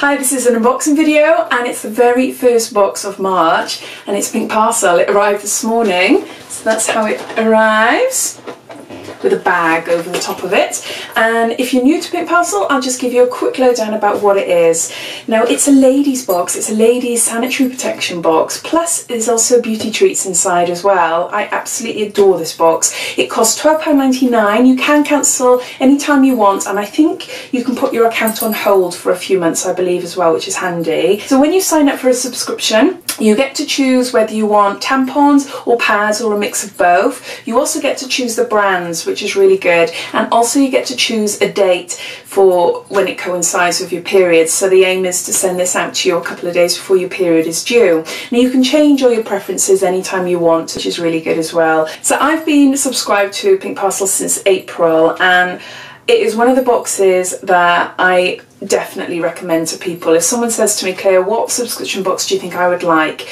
Hi, this is an unboxing video and it's the very first box of March and it's Pink Parcel. It arrived this morning, so that's how it arrives, with a bag over the top of it. And if you're new to Pink Parcel, I'll just give you a quick lowdown about what it is. Now, it's a ladies box, it's a ladies sanitary protection box, plus there's also beauty treats inside as well. I absolutely adore this box. It costs £12.99, you can cancel anytime you want, and I think you can put your account on hold for a few months, I believe, as well, which is handy. So when you sign up for a subscription, you get to choose whether you want tampons or pads or a mix of both. You also get to choose the brands, which is really good, and also you get to choose a date for when it coincides with your period. So the aim is to send this out to you a couple of days before your period is due. Now you can change all your preferences anytime you want, which is really good as well. So I've been subscribed to Pink Parcel since April, and it is one of the boxes that I definitely recommend to people. If someone says to me, Claire, what subscription box do you think I would like?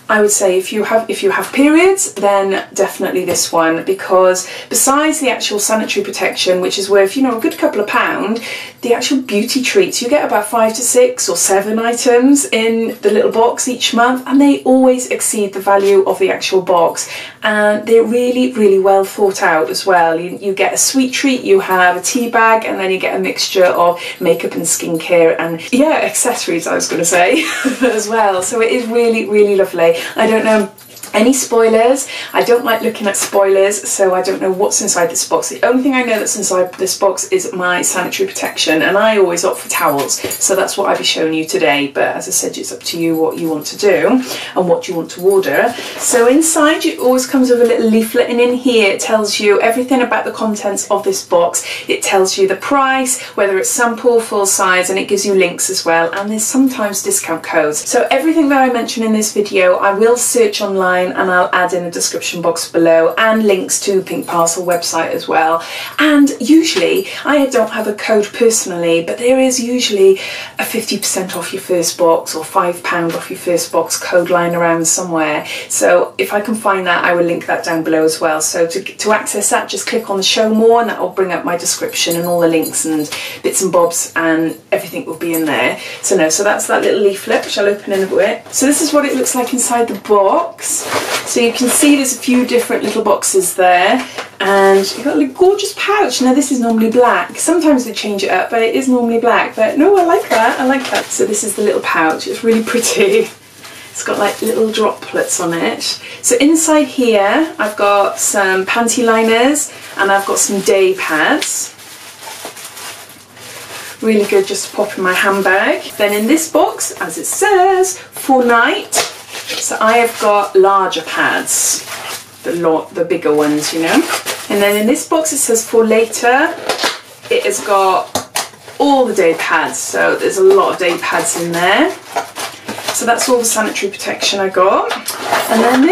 I would say if you have periods, then definitely this one, because besides the actual sanitary protection, which is worth, you know, a good couple of pounds, the actual beauty treats, you get about 5 to 6 or 7 items in the little box each month, and they always exceed the value of the actual box, and they're really, really well thought out as well. You get a sweet treat, you have a tea bag, and then you get a mixture of makeup and skincare and, yeah, accessories, I was going to say, as well. So it is really, really lovely. I don't know any spoilers. I don't like looking at spoilers, so I don't know what's inside this box. The only thing I know that's inside this box is my sanitary protection, and I always opt for towels, so that's what I'll be showing you today. But as I said, it's up to you what you want to do and what you want to order. So inside it always comes with a little leaflet, and in here it tells you everything about the contents of this box. It tells you the price, whether it's sample, full size, and it gives you links as well, and there's sometimes discount codes. So everything that I mention in this video I will search online, and I'll add in a description box below and links to Pink Parcel website as well. And usually, I don't have a code personally, but there is usually a 50% off your first box or £5 off your first box code lying around somewhere. So if I can find that, I will link that down below as well. So to access that, just click on the show more, and that will bring up my description and all the links and bits and bobs, and everything will be in there. So that's that little leaflet, which I'll open in a bit. So this is what it looks like inside the box. So you can see there's a few different little boxes there, and you've got a gorgeous pouch. Now this is normally black. Sometimes they change it up, but it is normally black. But no, I like that. I like that. So this is the little pouch. It's really pretty. It's got like little droplets on it. So inside here, I've got some panty liners and I've got some day pads. Really good just to pop in my handbag. Then in this box, as it says, for night. So I have got larger pads, the bigger ones, you know. And then in this box it says for later. It has got all the day pads, so there's a lot of day pads in there. So that's all the sanitary protection I got. And then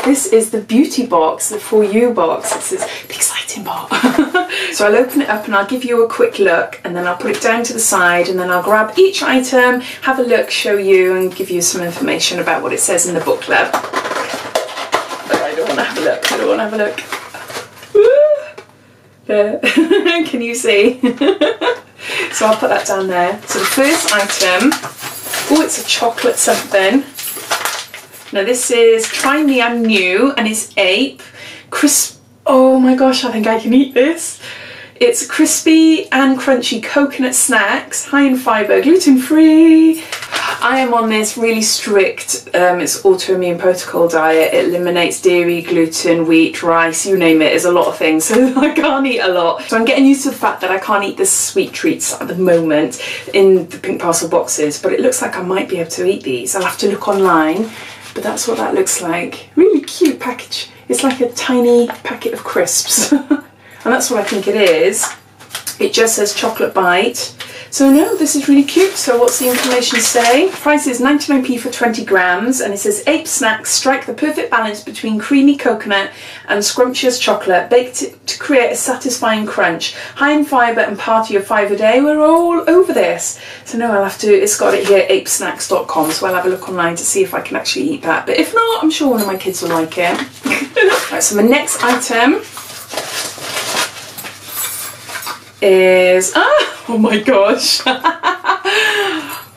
this is the beauty box, the For You box. It's this big exciting part. So I'll open it up and I'll give you a quick look, and then I'll put it down to the side, and then I'll grab each item, have a look, show you, and give you some information about what it says in the booklet. But I don't want to have a look. I don't want to have a look. There. Can you see? So I'll put that down there. So the first item, oh, it's a chocolate something. Now this is Try Me, I'm New, and it's Ape. Crisp. Oh my gosh, I think I can eat this. It's crispy and crunchy coconut snacks, high in fibre, gluten-free. I am on this really strict, it's autoimmune protocol diet. It eliminates dairy, gluten, wheat, rice, you name it. There's a lot of things, so I can't eat a lot. So I'm getting used to the fact that I can't eat the sweet treats at the moment in the Pink Parcel boxes, but it looks like I might be able to eat these. I'll have to look online, but that's what that looks like. Really cute package. It's like a tiny packet of crisps. And that's what I think it is. It just says chocolate bite. So no, this is really cute. So what's the information say? Price is 99p for 20 grams, and it says Ape snacks strike the perfect balance between creamy coconut and scrumptious chocolate, baked to create a satisfying crunch. High in fibre and party of 5 a day. We're all over this. So no, I'll have to, it's got it here, apesnacks.com, so I'll have a look online to see if I can actually eat that. But if not, I'm sure one of my kids will like it. Right, so my next item is, oh my gosh.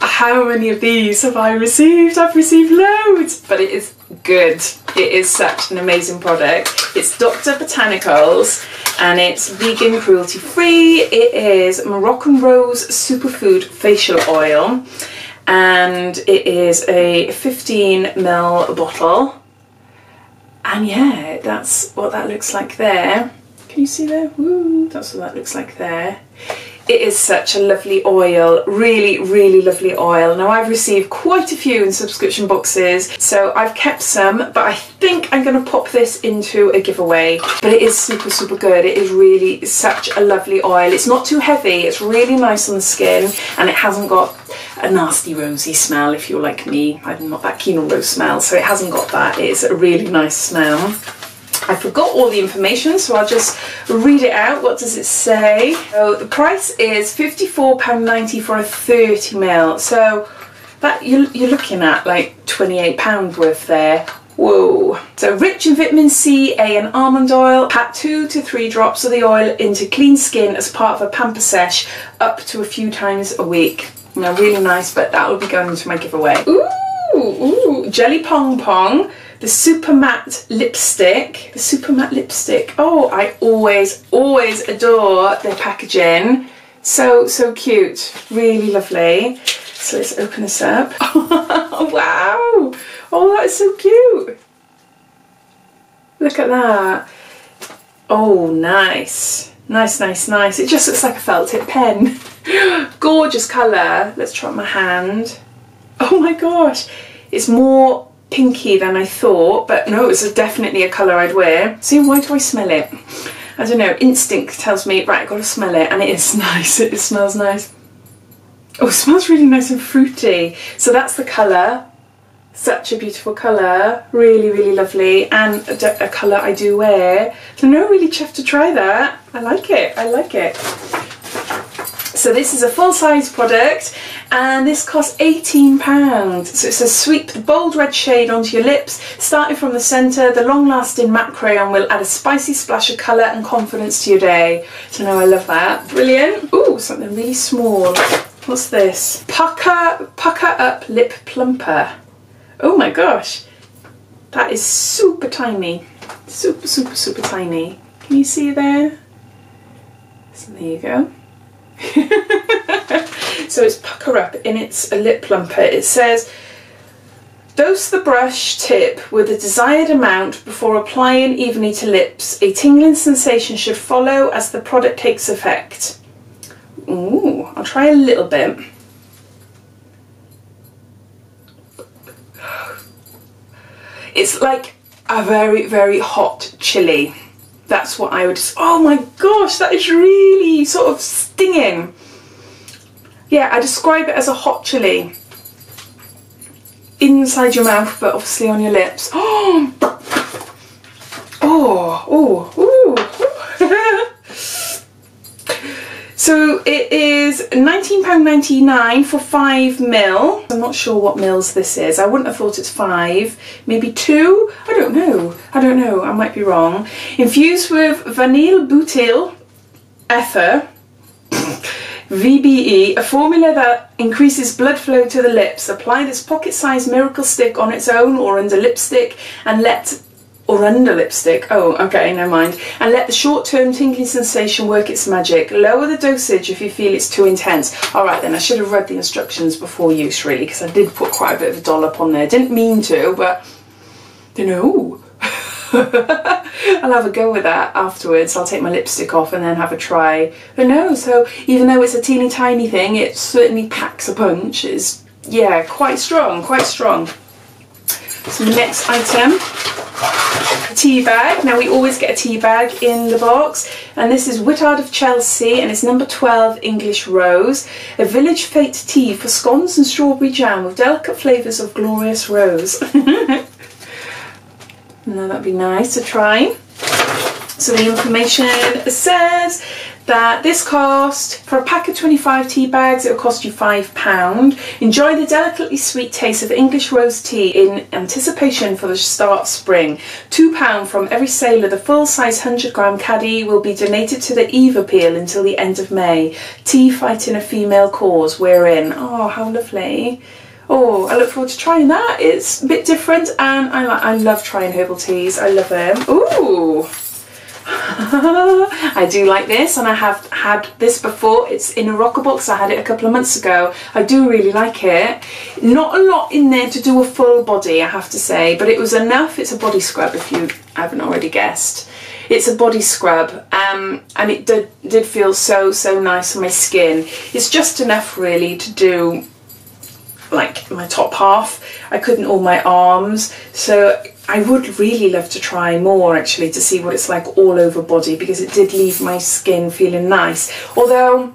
How many of these have I received? I've received loads, but it is good. It is such an amazing product. It's Dr. Botanicals and it's vegan, cruelty free. It is Moroccan Rose Superfood Facial Oil and it is a 15ml bottle. And yeah, that's what that looks like there. Can you see there? Woo, that's what that looks like there. It is such a lovely oil, really, really lovely oil. Now I've received quite a few in subscription boxes, so I've kept some, but I think I'm going to pop this into a giveaway. But it is super, super good. It is really such a lovely oil. It's not too heavy, it's really nice on the skin, and it hasn't got a nasty rosy smell. If you're like me, I'm not that keen on rose smell, so it hasn't got that. It's a really nice smell. I forgot all the information, so I'll just read it out. What does it say? So the price is £54.90 for a 30ml. So that you're looking at like £28 worth there. Whoa. So rich in vitamin C, A and almond oil. Pack 2 to 3 drops of the oil into clean skin as part of a pamper sesh up to a few times a week. Now really nice, but that will be going into my giveaway. Ooh, Jelly Pong Pong. The Super Matte Lipstick. The Super Matte Lipstick. Oh, I always adore their packaging. So cute. Really lovely. So let's open this up. Oh, wow. Oh, that's so cute. Look at that. Oh, nice. Nice, nice, nice. It just looks like a felt tip pen. Gorgeous colour. Let's try my hand. Oh my gosh. It's more pinky than I thought, but no, it's definitely a colour I'd wear. See, why do I smell it? I don't know, instinct tells me, right, I've got to smell it, and it is nice. It smells nice. Oh, it smells really nice and fruity. So that's the colour. Such a beautiful colour. Really, really lovely, and a colour I do wear. So no, really chuffed to try that. I like it. I like it. So this is a full-size product and this costs £18. So it says sweep the bold red shade onto your lips. Starting from the centre, the long-lasting matte crayon will add a spicy splash of colour and confidence to your day. So now I love that. Brilliant. Ooh, something really small. What's this? Pucker Up Lip Plumper. Oh my gosh. That is super tiny. Super, super, super tiny. Can you see there? So there you go. So it's Pucker Up and it's a lip plumper. It says dose the brush tip with the desired amount before applying evenly to lips. A tingling sensation should follow as the product takes effect. Ooh, I'll try a little bit. It's like a very, very hot chili. That's what I would, oh my gosh, that is really sort of stinging. Yeah, I describe it as a hot chili. Inside your mouth, but obviously on your lips. Oh, So it is £19.99 for 5ml. I'm not sure what mils this is. I wouldn't have thought it's 5, maybe 2. I don't know. I might be wrong. Infused with vanille butyl ether, VBE, a formula that increases blood flow to the lips. Apply this pocket-sized miracle stick on its own or under lipstick and let oh, okay, never mind. And let the short-term tingling sensation work its magic. Lower the dosage if you feel it's too intense. Alright then, I should have read the instructions before use really, because I did put quite a bit of a dollop on there. Didn't mean to, but, you know. I'll have a go with that afterwards. I'll take my lipstick off and then have a try. But no, so even though it's a teeny tiny thing, it certainly packs a punch. It's, yeah, quite strong, quite strong. So the next item, a tea bag. Now we always get a tea bag in the box, and this is Whittard of Chelsea and it's number 12 English Rose, a village fete tea for scones and strawberry jam with delicate flavours of glorious rose. Now that'd be nice to try. So the information says that this cost, for a pack of 25 tea bags, it will cost you £5. Enjoy the delicately sweet taste of English rose tea in anticipation for the start of spring. £2 from every sale of the full-size 100-gram caddy will be donated to the Eve Appeal until the end of May. Tea fighting a female cause, we're in. Oh, how lovely. Oh, I look forward to trying that. It's a bit different, and I love trying herbal teas. I love them. Ooh. I do like this, and I have had this before. It's in a rocker box. I had it a couple of months ago. I do really like it. Not a lot in there to do a full body, I have to say, but it was enough. It's a body scrub, if you haven't already guessed. It's a body scrub, and it did feel so nice on my skin. It's just enough really to do like my top half. I couldn't all my arms, so I would really love to try more actually, to see what it's like all over body, because it did leave my skin feeling nice. Although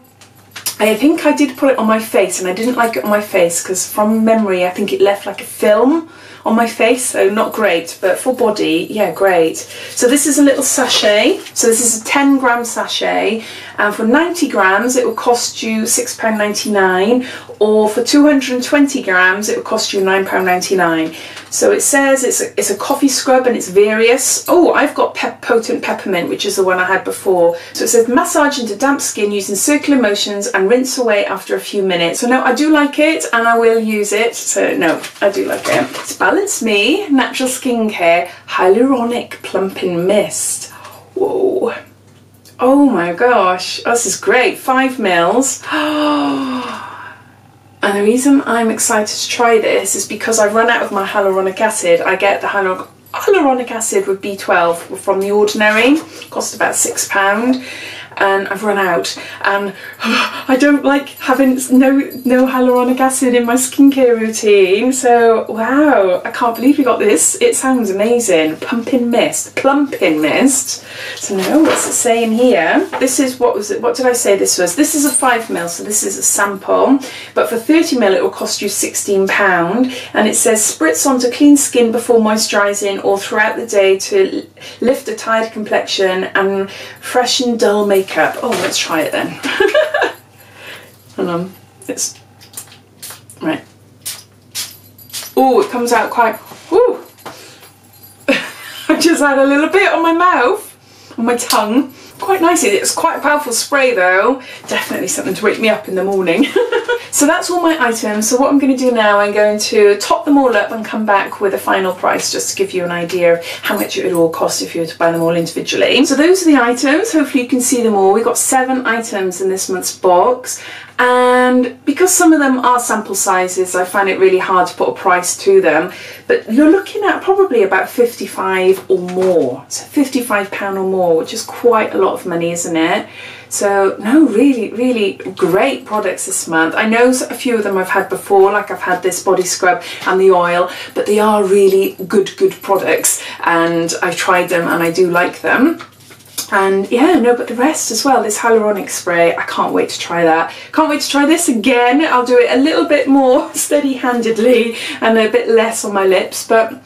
I think I did put it on my face, and I didn't like it on my face because from memory I think it left like a film on my face, so not great, but for body, yeah, great. So this is a little sachet, so this is a 10-gram sachet, and for 90 grams it will cost you £6.99, or for 220 grams it will cost you £9.99. So it says it's a coffee scrub, and it's various. Oh, I've got potent peppermint, which is the one I had before. So it says massage into damp skin using circular motions and rinse away after a few minutes. So no, I do like it, and I will use it. So no, I do like it. It's Balance Me Natural Skincare Hyaluronic Plumping Mist. Whoa. Oh my gosh, oh, this is great. 5 mils. And the reason I'm excited to try this is because I've run out of my hyaluronic acid. I get the hyaluronic acid with B12 from The Ordinary, cost about £6, and I've run out, and I don't like having no hyaluronic acid in my skincare routine. So wow, I can't believe we got this. It sounds amazing. Plumping mist. So no, what's it saying here? This is, what was it? What did I say this was? This is a 5 mil, so this is a sample. But for 30 mil, it will cost you £16. And it says spritz onto clean skin before moisturising or throughout the day to lift a tired complexion and freshen dull makeup. Oh, let's try it then. Hold on, it's right. Oh, it comes out quite. Ooh. I just had a little bit on my mouth, on my tongue. Quite nice. It's quite a powerful spray though. Definitely something to wake me up in the morning. So that's all my items. So what I'm going to do now, I'm going to top them all up and come back with a final price, just to give you an idea of how much it would all cost if you were to buy them all individually. So those are the items. Hopefully you can see them all. We've got 7 items in this month's box, and because some of them are sample sizes, I find it really hard to put a price to them, but you're looking at probably about 55 or more, so £55 or more, which is quite a lot of money, isn't it? So no, really great products this month. I know a few of them I've had before, like I've had this body scrub and the oil, but they are really good products, and I've tried them and I do like them. And yeah, no, but the rest as well, this hyaluronic spray, I can't wait to try that. Can't wait to try this again. I'll do it a little bit more steady-handedly and a bit less on my lips, but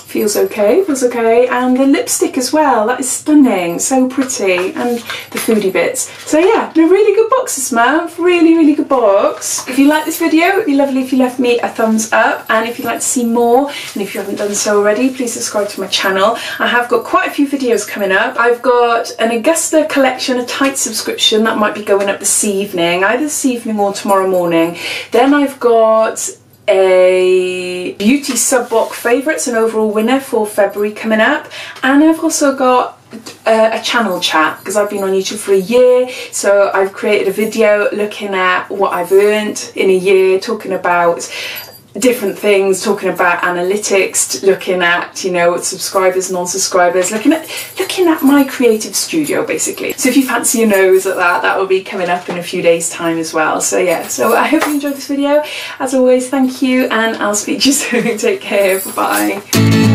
feels okay. And the lipstick as well, that is stunning, so pretty, and the foodie bits. So yeah, a really good box this month, really good box. If you like this video, it'd be lovely if you left me a thumbs up, and if you'd like to see more, and if you haven't done so already, please subscribe to my channel. I have got quite a few videos coming up. I've got an Augusta collection, a tight subscription that might be going up this evening, either this evening or tomorrow morning. Then I've got a beauty sub-box favourites and overall winner for February coming up, and I've also got a channel chat, because I've been on YouTube for a year, so I've created a video looking at what I've earned in a year, talking about different things, talking about analytics, looking at, you know, subscribers, non-subscribers, looking at my creative studio basically. So if you fancy a nose at that, that will be coming up in a few days time as well. So yeah, so I hope you enjoyed this video. As always, thank you, and I'll speak to you soon. Take care, bye bye.